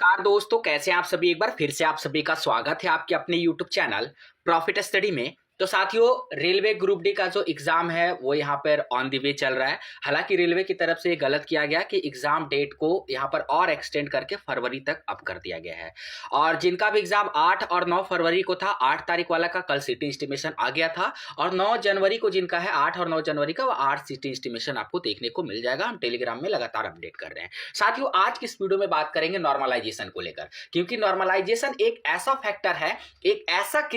नमस्कार दोस्तों, कैसे हैं आप सभी। एक बार फिर से आप सभी का स्वागत है आपके अपने YouTube चैनल प्रॉफिट स्टडी में। तो साथियों, रेलवे ग्रुप डी का जो एग्जाम है वो यहाँ पर ऑन द वे चल रहा है। हालांकि रेलवे की तरफ से ये गलत किया गया कि एग्जाम डेट को यहाँ पर और एक्सटेंड करके फरवरी तक अप कर दिया गया है। और जिनका भी एग्जाम 8 और 9 फरवरी को था, 8 तारीख वाला का कल सिटी एस्टिमेशन आ गया था और 9 जनवरी को जिनका है 8 और 9 जनवरी का, वो 8 सिटी एस्टिमेशन आपको देखने को मिल जाएगा। हम टेलीग्राम में लगातार अपडेट कर रहे हैं। साथियों, आज की इस वीडियो में बात करेंगे नॉर्मलाइजेशन को लेकर, क्योंकि नॉर्मलाइजेशन एक ऐसा फैक्टर है, एक ऐसा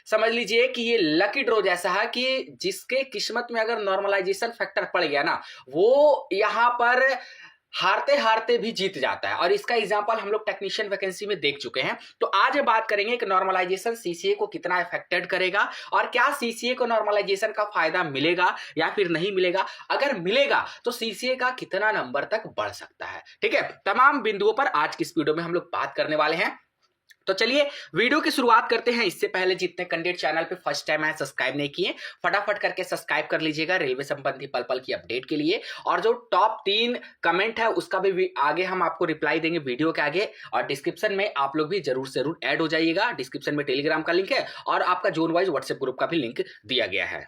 समझ लीजिए कि ये लकी ड्रॉ जैसा है कि जिसके किस्मत में अगर नॉर्मलाइजेशन फैक्टर पड़ गया ना, वो यहां पर हारते हारते भी जीत जाता है। और इसका एग्जांपल हम लोग टेक्नीशियन वैकेंसी में देख चुके हैं। तो आज बात करेंगे कि नॉर्मलाइजेशन सीसीए को कितना अफेक्टेड करेगा और क्या सीसीए को नॉर्मलाइजेशन का फायदा मिलेगा या फिर नहीं मिलेगा। अगर मिलेगा तो सीसीए का कितना नंबर तक बढ़ सकता है। ठीक है, तमाम बिंदुओं पर आज की इस वीडियो में हम लोग बात करने वाले हैं। तो चलिए वीडियो की शुरुआत करते हैं। इससे पहले जितने कैंडिडेट चैनल पे फर्स्ट टाइम आए, सब्सक्राइब नहीं किए, फटाफट करके सब्सक्राइब कर लीजिएगा रेलवे संबंधी पल पल की अपडेट के लिए। और जो टॉप 3 कमेंट है उसका भी आगे हम आपको रिप्लाई देंगे वीडियो के आगे। और डिस्क्रिप्शन में आप लोग भी जरूर ऐड हो जाइएगा। डिस्क्रिप्शन में टेलीग्राम का लिंक है और आपका जोन वाइज व्हाट्सएप ग्रुप का भी लिंक दिया गया है।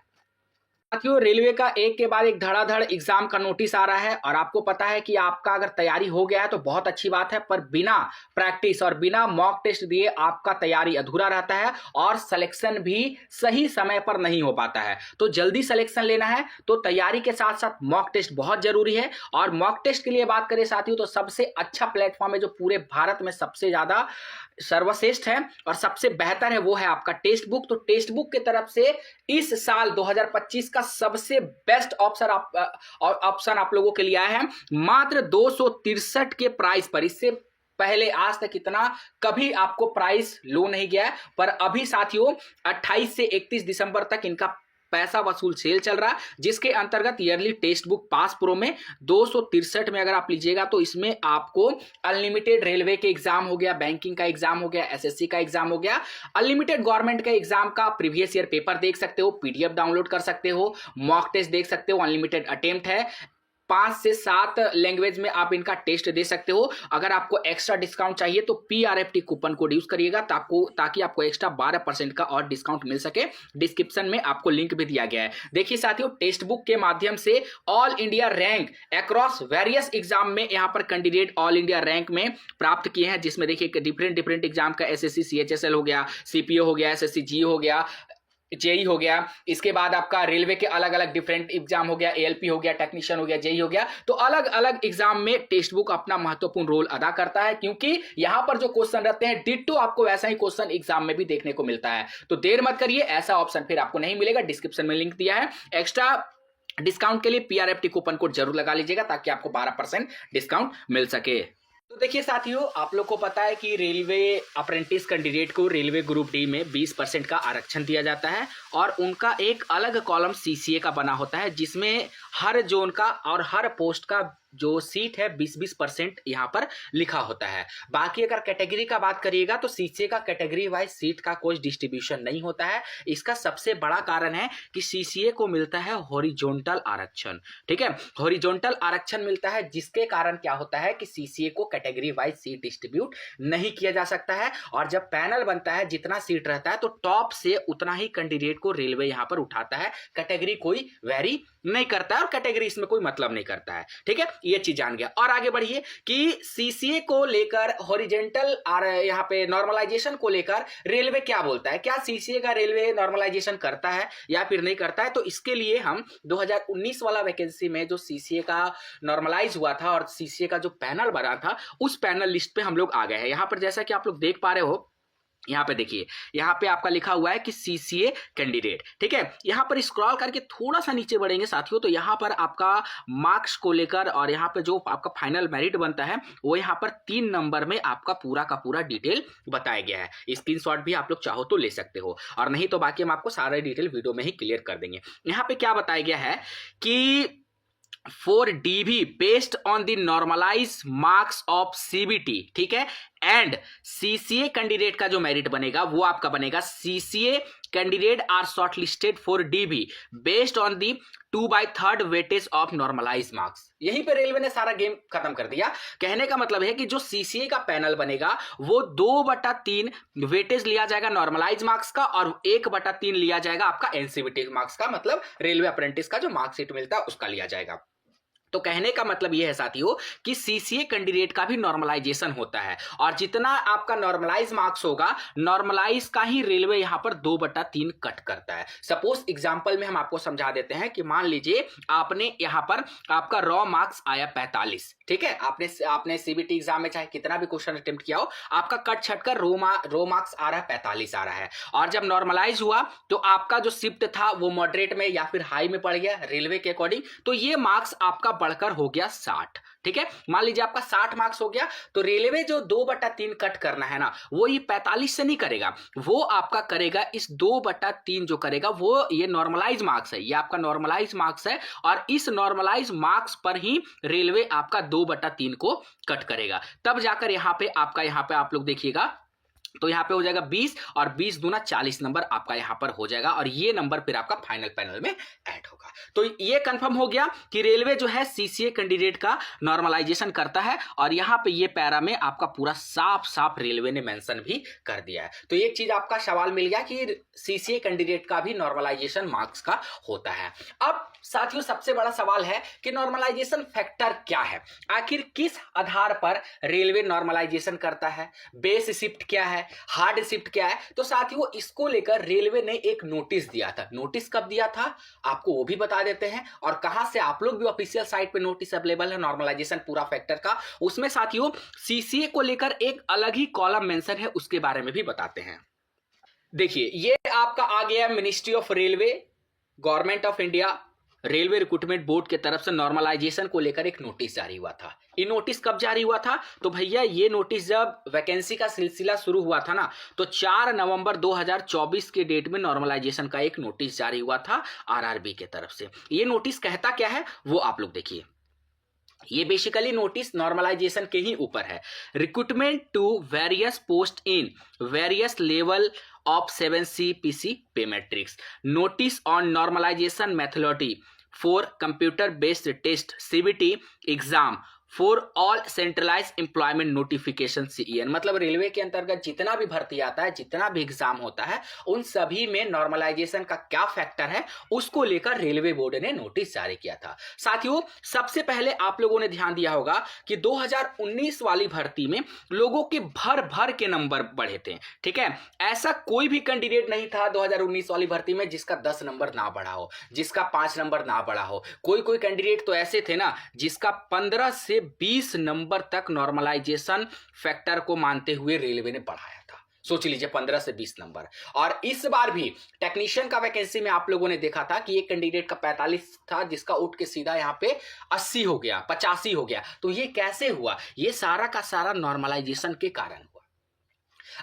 साथियों, रेलवे का एक के बाद एक धड़ाधड़ एग्जाम का नोटिस आ रहा है और आपको पता है कि आपका अगर तैयारी हो गया है तो बहुत अच्छी बात है, पर बिना प्रैक्टिस और बिना मॉक टेस्ट दिए आपका तैयारी अधूरा रहता है और सिलेक्शन भी सही समय पर नहीं हो पाता है। तो जल्दी सिलेक्शन लेना है तो तैयारी के साथ साथ मॉक टेस्ट बहुत जरूरी है। और मॉक टेस्ट के लिए बात करें साथियों, तो सबसे अच्छा प्लेटफॉर्म है जो पूरे भारत में सबसे ज्यादा सर्वश्रेष्ठ है और सबसे बेहतर है, वो है आपका टेक्स्ट बुक। तो टेक्स्ट बुक की तरफ से इस साल 2025 का सबसे बेस्ट ऑप्शन आप लोगों के लिए आया है, मात्र 263 के प्राइस पर। इससे पहले आज तक इतना कभी आपको प्राइस लो नहीं गया है, पर अभी साथियों 28 से 31 दिसंबर तक इनका पैसा वसूल सेल चल रहा है, जिसके अंतर्गत yearly text book pass pro में 263 में अगर आप लीजिएगा तो इसमें आपको अनलिमिटेड रेलवे के एग्जाम हो गया, बैंकिंग का एग्जाम हो गया, एसएससी का एग्जाम हो गया, अनलिमिटेड गवर्नमेंट का एग्जाम का प्रीवियस ईयर पेपर देख सकते हो, पीडीएफ डाउनलोड कर सकते हो, मॉक टेस्ट देख सकते हो, अनलिमिटेड अटेम्प्ट है, 5 से 7 लैंग्वेज में आप इनका टेस्ट दे सकते हो। अगर आपको एक्स्ट्रा डिस्काउंट चाहिए तो पीआरएफटी कूपन कोड यूज करिएगा ताकि आपको एक्स्ट्रा 12% का और डिस्काउंट मिल सके। डिस्क्रिप्शन में आपको लिंक भी दिया गया है। देखिए साथियों, टेक्स्ट बुक के माध्यम से all India rank across various exam में यहाँ पर कैंडिडेट ऑल इंडिया रैंक में प्राप्त किए हैं, जिसमें देखिए डिफरेंट एग्जाम का एसएससी सीएचएसएल हो गया, सीपीओ हो गया, एसएससी जी हो गया, जेई हो गया, इसके बाद आपका रेलवे के अलग अलग डिफरेंट एग्जाम हो गया, एएलपी हो गया, टेक्नीशियन हो गया, जेई हो गया। तो अलग अलग एग्जाम में टेक्स्ट बुक अपना महत्वपूर्ण रोल अदा करता है, क्योंकि यहां पर जो क्वेश्चन रहते हैं डिट्टो आपको वैसा ही क्वेश्चन एग्जाम में भी देखने को मिलता है। तो देर मत करिए, ऐसा ऑप्शन फिर आपको नहीं मिलेगा। डिस्क्रिप्शन में लिंक दिया है। एक्स्ट्रा डिस्काउंट के लिए पीआरएफटी कूपन कोड जरूर लगा लीजिएगा ताकि आपको 12% डिस्काउंट मिल सके। तो देखिए साथियों, आप लोग को पता है कि रेलवे अप्रेंटिस कैंडिडेट को रेलवे ग्रुप डी में 20% का आरक्षण दिया जाता है और उनका एक अलग कॉलम सीसीए का बना होता है, जिसमें हर जोन का और हर पोस्ट का जो सीट है 20-20% यहाँ पर लिखा होता है। बाकी अगर कैटेगरी का बात करिएगा तो सीसीए का कैटेगरी वाइज सीट का कोई डिस्ट्रीब्यूशन नहीं होता है। इसका सबसे बड़ा कारण है कि सीसीए को मिलता है हॉरिजॉन्टल आरक्षण। ठीक है, हॉरिजॉन्टल आरक्षण मिलता है, जिसके कारण क्या होता है कि सीसीए को कैटेगरी वाइज सीट डिस्ट्रीब्यूट नहीं किया जा सकता है। और जब पैनल बनता है, जितना सीट रहता है तो टॉप से उतना ही कैंडिडेट को रेलवे यहाँ पर उठाता है। कैटेगरी कोई वेरी नहीं करता है और कैटेगरी इसमें कोई मतलब नहीं करता है। ठीक है, ये चीज जान गया। और आगे बढ़िए कि सीसीए को लेकर हॉरिजॉन्टल और यहाँ पे नॉर्मलाइजेशन को लेकर रेलवे क्या बोलता है, क्या सीसीए का रेलवे नॉर्मलाइजेशन करता है या फिर नहीं करता है। तो इसके लिए हम 2019 वाला वैकेंसी में जो सीसीए का नॉर्मलाइज हुआ था और सीसीए का जो पैनल बना था, उस पैनल लिस्ट पे हम लोग आ गए हैं। यहाँ पर जैसा कि आप लोग देख पा रहे हो, यहाँ पे देखिए, यहाँ पे आपका लिखा हुआ है कि सीसीए कैंडिडेट। ठीक है, यहाँ पर स्क्रॉल करके थोड़ा सा नीचे बढ़ेंगे साथियों, तो यहाँ पर आपका मार्क्स को लेकर और यहाँ पे जो आपका फाइनल मेरिट बनता है वो यहाँ पर 3 नंबर में आपका पूरा का पूरा डिटेल बताया गया है। स्क्रीनशॉट भी आप लोग चाहो तो ले सकते हो, और नहीं तो बाकी हम आपको सारे डिटेल वीडियो में ही क्लियर कर देंगे। यहाँ पे क्या बताया गया है कि for DB based on the normalized marks of CBT, ठीक है, एंड सीसीए कैंडिडेट का जो मेरिट बनेगा वो आपका बनेगा CCA candidate are shortlisted for DB based on the 2/3 weightage of normalize marks. यहीं पे रेलवे ने सारा गेम खत्म कर दिया। कहने का मतलब है कि जो सीसीए का पैनल बनेगा वो 2/3 वेटेज लिया जाएगा नॉर्मलाइज मार्क्स का और 1/3 लिया जाएगा आपका एनसीवीटी मार्क्स का, मतलब रेलवे अप्रेंटिस का जो मार्कशीट मिलता है उसका लिया जाएगा। तो कहने का मतलब यह है साथियों कि सीसीए कैंडिडेट का भी नॉर्मलाइजेशन होता है और जितना आपका नॉर्मलाइज मार्क्स होगा नॉर्मलाइज का ही रेलवे यहां पर 2/3 कट करता है। सपोज एग्जांपल में हम आपको समझा देते हैं कि मान लीजिए आपने यहां पर आपका रॉ मार्क्स आया 45, ठीक है, आपने सीबीटी एग्जाम में चाहे कितना भी क्वेश्चन अटेम्प्ट किया हो आपका कट छट कर रो मार्क्स आ रहा है 45 आ रहा है, और जब नॉर्मलाइज हुआ तो आपका जो शिफ्ट था वो मॉडरेट में या फिर हाई में पड़ गया रेलवे के अकॉर्डिंग, तो ये मार्क्स आपका बढ़कर हो गया 60। ठीक है, मान लीजिए आपका 60 मार्क्स हो गया तो रेलवे जो 2/3 कट करना है ना वो ये 45 से नहीं करेगा, वो आपका करेगा इस 2/3 जो करेगा वो ये नॉर्मलाइज मार्क्स है, ये आपका नॉर्मलाइज मार्क्स है और इस नॉर्मलाइज मार्क्स पर ही रेलवे आपका 2/3 को कट करेगा। तब जाकर यहाँ पे आप लोग देखिएगा तो यहां पे हो जाएगा 20 और 20 दूना 40 नंबर आपका यहां पर हो जाएगा और ये नंबर फिर आपका फाइनल पैनल में ऐड होगा। तो ये कंफर्म हो गया कि रेलवे जो है सीसीए कैंडिडेट का नॉर्मलाइजेशन करता है और यहां पे ये पैरा में आपका पूरा साफ साफ रेलवे ने मेंशन भी कर दिया है। तो एक चीज आपका सवाल मिल गया कि सीसीए कैंडिडेट का भी नॉर्मलाइजेशन मार्क्स का होता है। अब साथियों सबसे बड़ा सवाल है कि नॉर्मलाइजेशन फैक्टर क्या है, आखिर किस आधार पर रेलवे नॉर्मलाइजेशन करता है, बेस शिफ्ट क्या है, हार्ड शिफ्ट क्या है। तो साथियों इसको लेकर रेलवे ने एक नोटिस दिया था। नोटिस कब दिया था आपको वो भी बता देते हैं और कहां से आप लोग भी ऑफिशियल साइट पे नोटिस अवेलेबल है नॉर्मलाइजेशन पूरा फैक्टर का, उसमें साथियों सीसीए को लेकर एक अलग ही कॉलम मेंशन है उसके बारे में भी बताते हैं। देखिए ये आपका आ गया ministry of railway, government of India, railway recruitment board के तरफ से नॉर्मलाइजेशन को लेकर एक नोटिस जारी हुआ था। ये नोटिस कब जारी हुआ था तो भैया ये नोटिस जब वैकेंसी का सिलसिला शुरू हुआ था ना तो 4 नवंबर 2024 के डेट में नॉर्मलाइजेशन का एक नोटिस जारी हुआ था आरआरबी के तरफ से। ये नोटिस कहता क्या है वो आप लोग देखिए। ये बेसिकली नोटिस नॉर्मलाइजेशन के ही ऊपर है। Recruitment to various post in various level of 7CPC pay matrix, notice on normalization methodology for computer based test CBT exam for all centralize employment notification CEN, मतलब रेलवे के अंतर्गत जितना भी भर्ती आता है जितना भी एग्जाम होता है उन सभी में नॉर्मलाइजेशन का क्या फैक्टर है उसको लेकर रेलवे बोर्ड ने नोटिस जारी किया था। साथियों सबसे पहले आप लोगों ने ध्यान दिया होगा कि 2019 वाली भर्ती में लोगों के भर भर के नंबर बढ़े थे। ठीक है, ऐसा कोई भी कैंडिडेट नहीं था 2019 वाली भर्ती में जिसका 10 नंबर ना बढ़ा हो, जिसका 5 नंबर ना बढ़ा हो। कोई कैंडिडेट तो ऐसे थे ना जिसका 15 से 20 नंबर तक नॉर्मलाइजेशन फैक्टर को मानते हुए रेलवे ने बढ़ाया था। सोच लीजिए 15 से 20 नंबर। और इस बार भी टेक्नीशियन का वैकेंसी में आप लोगों ने देखा था कि एक कैंडिडेट का 45 था जिसका उठ के सीधा यहां पे 80 हो गया, 85 हो गया। तो ये कैसे हुआ? ये सारा का सारा नॉर्मलाइजेशन के कारण हुआ।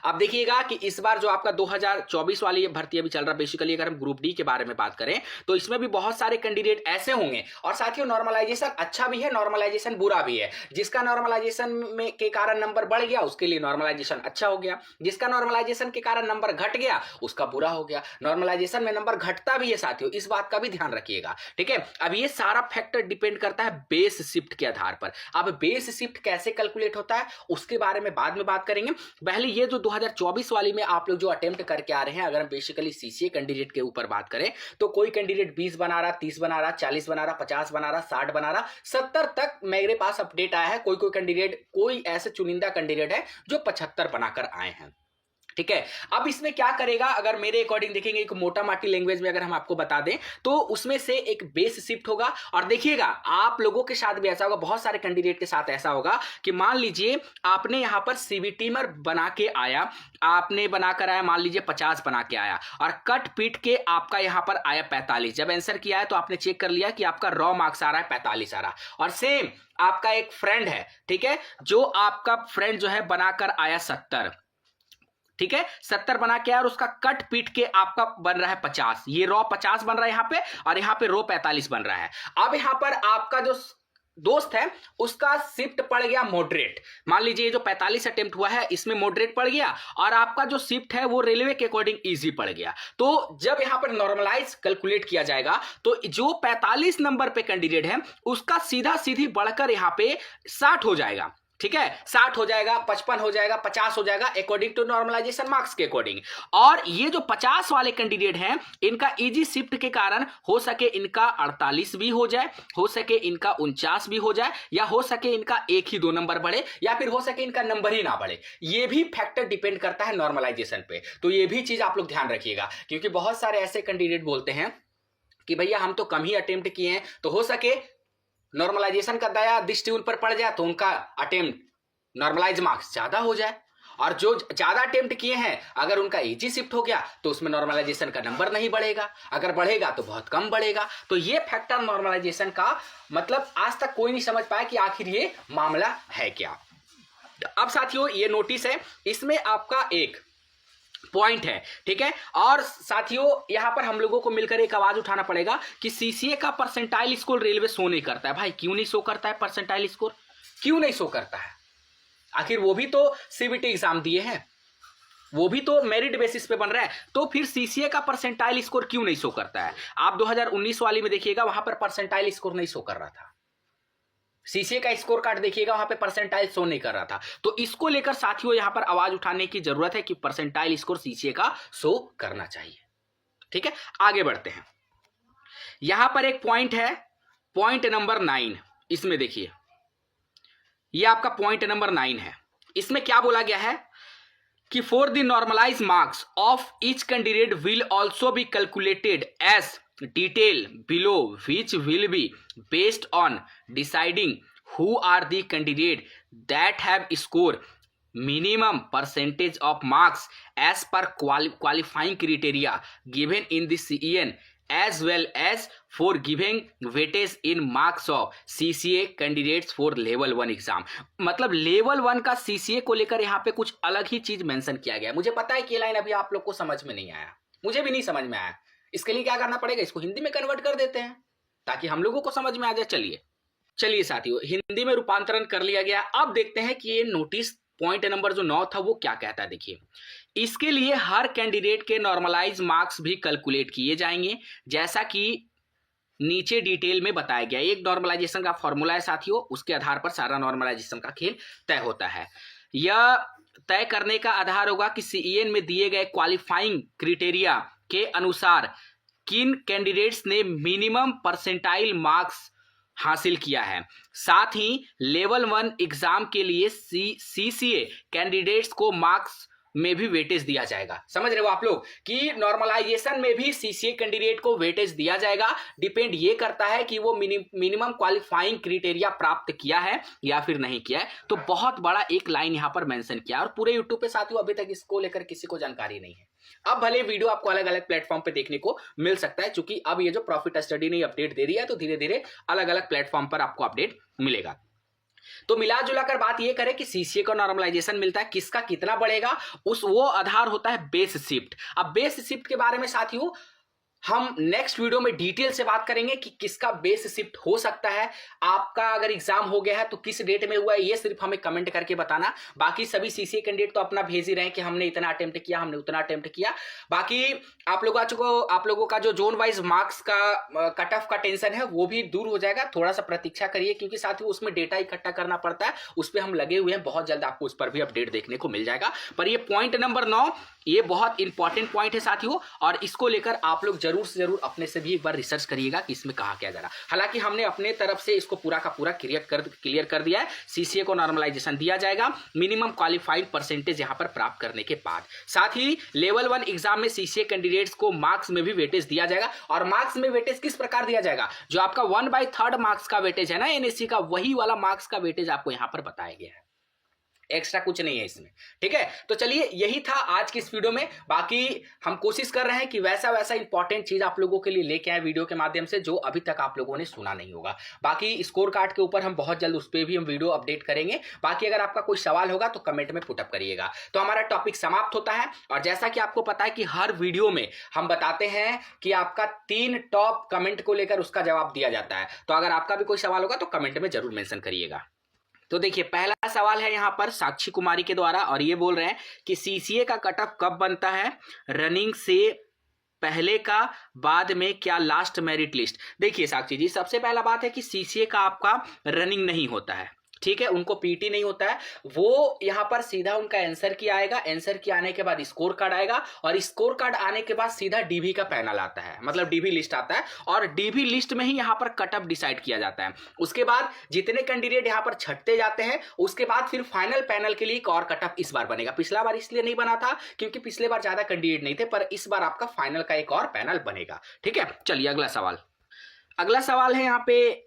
अब देखिएगा कि इस बार जो आपका 2024 वाली ये भर्ती अभी चल रहा है, बेसिकली अगर हम ग्रुप डी के बारे में बात करें तो इसमें भी बहुत सारे कैंडिडेट ऐसे होंगे। और साथियों नॉर्मलाइजेशन अच्छा भी है, नॉर्मलाइजेशन बुरा भी है। जिसका नॉर्मलाइजेशन में के कारण नंबर बढ़ गया उसके लिए नॉर्मलाइजेशन अच्छा हो गया, जिसका नॉर्मलाइजेशन के कारण नंबर घट गया उसका बुरा हो गया। नॉर्मलाइजेशन में नंबर घटता भी है साथियों, इस बात का भी ध्यान रखिएगा। ठीक है, अब ये सारा फैक्टर डिपेंड करता है बेस शिफ्ट के आधार पर। अब बेस शिफ्ट कैसे कैलकुलेट होता है उसके बारे में बाद में बात करेंगे। पहले ये जो 2024 वाली में आप लोग जो अटेम्प्ट करके आ रहे हैं, अगर हम बेसिकली सीसीए कैंडिडेट के ऊपर बात करें तो कोई कैंडिडेट 20 बना रहा, 30 बना रहा, 40 बना रहा, 50 बना रहा, 60 बना रहा, 70 तक मेरे पास अपडेट आया है। कोई कैंडिडेट, कोई ऐसे चुनिंदा कैंडिडेट है जो 75 बनाकर आए हैं। ठीक है, अब इसमें क्या करेगा अगर मेरे अकॉर्डिंग देखेंगे, एक मोटा माटी लैंग्वेज में अगर हम आपको बता दें तो उसमें से एक बेस शिफ्ट होगा। और देखिएगा आप लोगों के साथ भी ऐसा होगा, बहुत सारे कैंडिडेट के साथ ऐसा होगा कि मान लीजिए आपने यहां पर सीबीटीमर बना के आया, आपने बनाकर आया, मान लीजिए 50 बना के आया और कट पीट के आपका यहां पर आया 45। जब आंसर किया है तो आपने चेक कर लिया कि आपका रॉ मार्क्स आ रहा है 45 आ रहा। और सेम आपका एक फ्रेंड है, ठीक है, जो आपका फ्रेंड जो है बनाकर आया 70, ठीक है, 70 बना के और उसका कट पीट के आपका बन रहा है 50। ये रॉ 50 बन रहा है यहां पे और यहां पे रॉ 45 बन रहा है। अब यहां पर आपका जो दोस्त है उसका शिफ्ट पड़ गया मॉडरेट, मान लीजिए ये जो 45 अटेम्प्ट हुआ है इसमें मॉडरेट पड़ गया और आपका जो शिफ्ट है वो रेलवे के अकॉर्डिंग इजी पड़ गया, तो जब यहां पर नॉर्मलाइज कैलकुलेट किया जाएगा तो जो 45 नंबर पे कैंडिडेट है उसका सीधा सीधी बढ़कर यहां पे 60 हो जाएगा, ठीक है, 60 हो जाएगा, 55 हो जाएगा, 50 हो जाएगा अकॉर्डिंग टू नॉर्मलाइजेशन मार्क्स के अकॉर्डिंग। और ये जो 50 वाले कैंडिडेट हैं इनका इजी शिफ्ट के कारण हो सके इनका 48 भी हो जाए, हो सके इनका 49 भी हो जाए, या हो सके इनका 1 ही 2 नंबर बढ़े, या फिर हो सके इनका नंबर ही ना बढ़े। ये भी फैक्टर डिपेंड करता है नॉर्मलाइजेशन पे, तो ये भी चीज आप लोग ध्यान रखिएगा, क्योंकि बहुत सारे ऐसे कैंडिडेट बोलते हैं कि भैया हम तो कम ही अटेम्प्ट किए हैं, तो हो सके नॉर्मलाइजेशन का दया दृष्टि उन पर पड़ जाए तो उनका अटेम्प्ट नॉर्मलाइज मार्क्स ज्यादा हो जाए, और जो ज्यादा अटेम्प्ट किए हैं अगर उनका इजी शिफ्ट हो गया तो उसमें नॉर्मलाइजेशन का नंबर नहीं बढ़ेगा, अगर बढ़ेगा तो बहुत कम बढ़ेगा। तो ये फैक्टर नॉर्मलाइजेशन का मतलब आज तक कोई नहीं समझ पाया कि आखिर ये मामला है क्या। अब साथियों ये नोटिस है, इसमें आपका एक पॉइंट है, ठीक है, और साथियों यहां पर हम लोगों को मिलकर एक आवाज उठाना पड़ेगा कि सीसीए का परसेंटाइल स्कोर रेलवे शो नहीं करता है। भाई क्यों नहीं शो करता है परसेंटाइल स्कोर, क्यों नहीं शो करता है? आखिर वो भी तो सीबीटी एग्जाम दिए हैं, वो भी तो मेरिट बेसिस पे बन रहा है, तो फिर सीसीए का परसेंटाइल स्कोर क्यों नहीं शो करता है? आप 2019 वाली में देखिएगा वहां पर परसेंटाइल स्कोर नहीं शो कर रहा था, सीसीए का स्कोर कार्ड देखिएगा वहां पे परसेंटाइल शो नहीं कर रहा था। तो इसको लेकर साथियों यहां पर आवाज उठाने की जरूरत है कि परसेंटाइल स्कोर सीसीए का शो करना चाहिए। ठीक है, आगे बढ़ते हैं। यहां पर एक पॉइंट है, पॉइंट नंबर 9, इसमें देखिए ये आपका पॉइंट नंबर 9 है। इसमें क्या बोला गया है कि for the normalize marks of each candidate will also be calculated as detail below which will be based on deciding who are the candidate that have scored minimum percentage of marks as per qualifying criteria given in the CEN as well as for giving weightage in marks of CCA candidates for level 1 exam. मतलब level 1 का CCA को लेकर यहाँ पे कुछ अलग ही चीज mention किया गया है। मुझे पता है कि ये लाइन अभी आप लोग को समझ में नहीं आया, मुझे भी नहीं समझ में आया। इसके लिए क्या करना पड़ेगा, इसको हिंदी में कन्वर्ट कर देते हैं ताकि हम लोगों को समझ में आ जाए। चलिए साथियों हिंदी में रूपांतरण कर लिया गया। अब देखते हैं कि ये नोटिस पॉइंट नंबर जो 9 था वो क्या कहता है। देखिए इसके लिए हर कैंडिडेट के नॉर्मलाइज मार्क्स भी कैलकुलेट किए जाएंगे जैसा कि नीचे डिटेल में बताया गया। एक नॉर्मलाइजेशन का फॉर्मूला है साथियों, उसके आधार पर सारा नॉर्मलाइजेशन का खेल तय होता है। यह तय करने का आधार होगा कि सीईएन में दिए गए क्वालिफाइंग क्राइटेरिया के अनुसार किन कैंडिडेट्स ने मिनिमम परसेंटाइल मार्क्स हासिल किया है। साथ ही लेवल 1 एग्जाम के लिए सीसीए कैंडिडेट्स को मार्क्स में भी वेटेज दिया जाएगा। समझ रहे हो आप लोग कि नॉर्मलाइजेशन में भी सीसीए कैंडिडेट को वेटेज दिया जाएगा। डिपेंड ये करता है कि वो मिनिमम क्वालिफाइंग क्राइटेरिया प्राप्त किया है या फिर नहीं किया है। तो बहुत बड़ा एक लाइन यहां पर मेंशन किया और पूरे यूट्यूब पे साथियों अभी तक इसको लेकर किसी को जानकारी नहीं है। अब भले वीडियो आपको अलग अलग प्लेटफॉर्म पे देखने को मिल सकता है, क्योंकि अब ये जो प्रॉफिट स्टडी ने अपडेट दे दिया है तो धीरे धीरे अलग अलग प्लेटफॉर्म पर आपको अपडेट मिलेगा। तो मिला जुलाकर बात ये करें कि सीसीए का नॉर्मलाइजेशन मिलता है, किसका कितना बढ़ेगा उस वो आधार होता है बेस शिफ्ट। अब बेस शिफ्ट के बारे में साथियों हम नेक्स्ट वीडियो में डिटेल से बात करेंगे कि किसका बेस शिफ्ट हो सकता है। आपका अगर एग्जाम हो गया है तो किस डेट में हुआ है ये सिर्फ हमें कमेंट करके बताना। बाकी सभी सीसीए कैंडिडेट तो अपना भेज ही रहे हैं कि हमने इतना अटेम्प्ट किया, हमने उतना अटेम्प्ट किया। बाकी आप लोगों का जो जोन वाइज मार्क्स का कट ऑफ का टेंशन है वो भी दूर हो जाएगा। थोड़ा सा प्रतीक्षा करिए, क्योंकि साथियों उसमें डेटा इकट्ठा करना पड़ता है, उस पर हम लगे हुए हैं। बहुत जल्द आपको उस पर भी अपडेट देखने को मिल जाएगा। पर ये पॉइंट नंबर 9 ये बहुत इंपॉर्टेंट पॉइंट है साथियों, और इसको लेकर आप लोग जरूर से जरूर अपने से भी एक बार रिसर्च करिएगा कि इसमें कहा क्या जा रहा है। हालांकि हमने अपने तरफ से इसको पूरा का पूरा क्लियर कर दिया है। सीसीए को नॉर्मलाइजेशन दिया जाएगा मिनिमम क्वालिफाइड परसेंटेज यहां पर प्राप्त करने के बाद। साथ ही लेवल 1 एग्जाम में सीसीए कैंडिडेट्स को मार्क्स में भी वेटेज दिया जाएगा। और मार्क्स में वेटेज किस प्रकार दिया जाएगा, जो आपका 1/3 मार्क्स का वेटेज है ना एनएससी का, वही वाला मार्क्स का वेटेज आपको यहां पर बताया गया है। एक्स्ट्रा कुछ नहीं है इसमें। ठीक है, तो चलिए यही था आज की इस वीडियो में। बाकी हम कोशिश कर रहे हैं कि वैसा वैसा इंपॉर्टेंट चीज आप लोगों के लिए लेके आए वीडियो के माध्यम से जो अभी तक आप लोगों ने सुना नहीं होगा। बाकी स्कोर कार्ड के ऊपर हम बहुत जल्द उस पर भी हम वीडियो अपडेट करेंगे। बाकी अगर आपका कोई सवाल होगा तो कमेंट में पुटअप करिएगा। तो हमारा टॉपिक समाप्त होता है, और जैसा कि आपको पता है कि हर वीडियो में हम बताते हैं कि आपका 3 टॉप कमेंट को लेकर उसका जवाब दिया जाता है। तो अगर आपका भी कोई सवाल होगा तो कमेंट में जरूर मेंशन करिएगा। तो देखिए पहला सवाल है यहाँ पर साक्षी कुमारी के द्वारा, और ये बोल रहे हैं कि सीसीए का कट ऑफ कब बनता है, रनिंग से पहले का, बाद में क्या लास्ट मेरिट लिस्ट। देखिए साक्षी जी, सबसे पहला बात है कि सीसीए का आपका रनिंग नहीं होता है, ठीक है, उनको पीटी नहीं होता है। वो यहां पर सीधा उनका आंसर की आएगा, आंसर की आने के बाद स्कोर कार्ड आएगा, और स्कोर कार्ड आने के बाद सीधा डीबी का पैनल आता है, मतलब डीबी लिस्ट आता है, और डीबी लिस्ट में ही यहां पर कट ऑफ डिसाइड किया जाता है। उसके बाद जितने कैंडिडेट यहां पर छटते जाते हैं, उसके बाद फिर फाइनल पैनल के लिए एक और कट ऑफ इस बार बनेगा। पिछला बार इसलिए नहीं बना था क्योंकि पिछले बार ज्यादा कैंडिडेट नहीं थे, पर इस बार आपका फाइनल का एक और पैनल बनेगा। ठीक है, चलिए अगला सवाल। अगला सवाल है यहाँ पे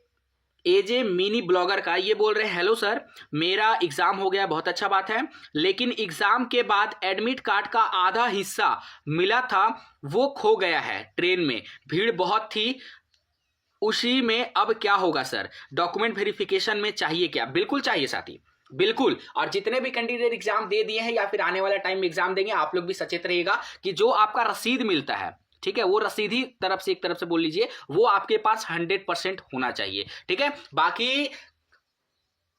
एजे मिनी ब्लॉगर का। ये बोल रहे हैं, हेलो सर, मेरा एग्जाम हो गया, बहुत अच्छा बात है, लेकिन एग्जाम के बाद एडमिट कार्ड का आधा हिस्सा मिला था वो खो गया है, ट्रेन में भीड़ बहुत थी उसी में, अब क्या होगा सर, डॉक्यूमेंट वेरिफिकेशन में चाहिए क्या। बिल्कुल चाहिए साथी, बिल्कुल। और जितने भी कैंडिडेट एग्जाम दे दिए हैं या फिर आने वाला टाइम में एग्जाम देंगे, आप लोग भी सचेत रहिएगा कि जो आपका रसीद मिलता है, ठीक है, वो रसीद ही तरफ से एक तरफ से बोल लीजिए, वो आपके पास 100% होना चाहिए। ठीक है, बाकी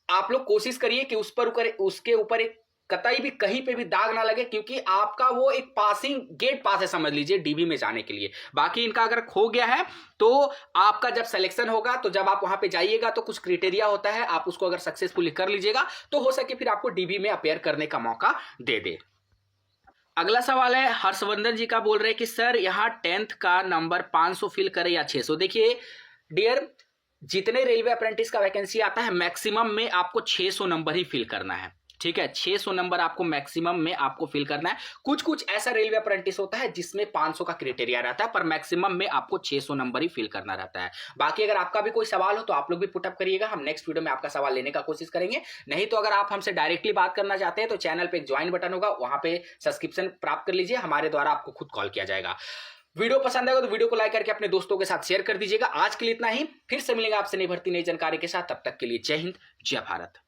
आप लोग कोशिश करिए कि उसके ऊपर एक कतई भी कहीं पे भी दाग ना लगे, क्योंकि आपका वो एक पासिंग गेट पास है समझ लीजिए डीबी में जाने के लिए। बाकी इनका अगर खो गया है तो आपका जब सिलेक्शन होगा, तो जब आप वहां पे जाइएगा तो कुछ क्राइटेरिया होता है, आप उसको अगर सक्सेसफुली कर लीजिएगा तो हो सके फिर आपको डीबी में अपेयर करने का मौका दे दे। अगला सवाल है हर्षवर्धन जी का, बोल रहे हैं कि सर यहाँ 10th का नंबर 500 फिल करें या 600। देखिए डियर, जितने रेलवे अप्रेंटिस का वैकेंसी आता है मैक्सिमम में आपको 600 नंबर ही फिल करना है। ठीक है, 600 नंबर आपको मैक्सिमम में आपको फिल करना है। कुछ कुछ ऐसा रेलवे अप्रेंटिस होता है जिसमें 500 का क्राइटेरिया रहता है, पर मैक्सिमम में आपको 600 नंबर ही फिल करना रहता है। बाकी अगर आपका भी कोई सवाल हो तो आप लोग भी पुटअप करिएगा, हम नेक्स्ट वीडियो में आपका सवाल लेने का कोशिश करेंगे। नहीं तो अगर आप हमसे डायरेक्टली बात करना चाहते हैं तो चैनल पे एक ज्वाइन बटन होगा, वहां पे सब्सक्रिप्शन प्राप्त कर लीजिए, हमारे द्वारा आपको खुद कॉल किया जाएगा। वीडियो पसंद आएगा तो वीडियो को लाइक करके अपने दोस्तों के साथ शेयर कर दीजिएगा। आज के लिए इतना ही, फिर से मिलेंगे आपसे नई भर्ती नई जानकारी के साथ, तब तक के लिए जय हिंद जय भारत।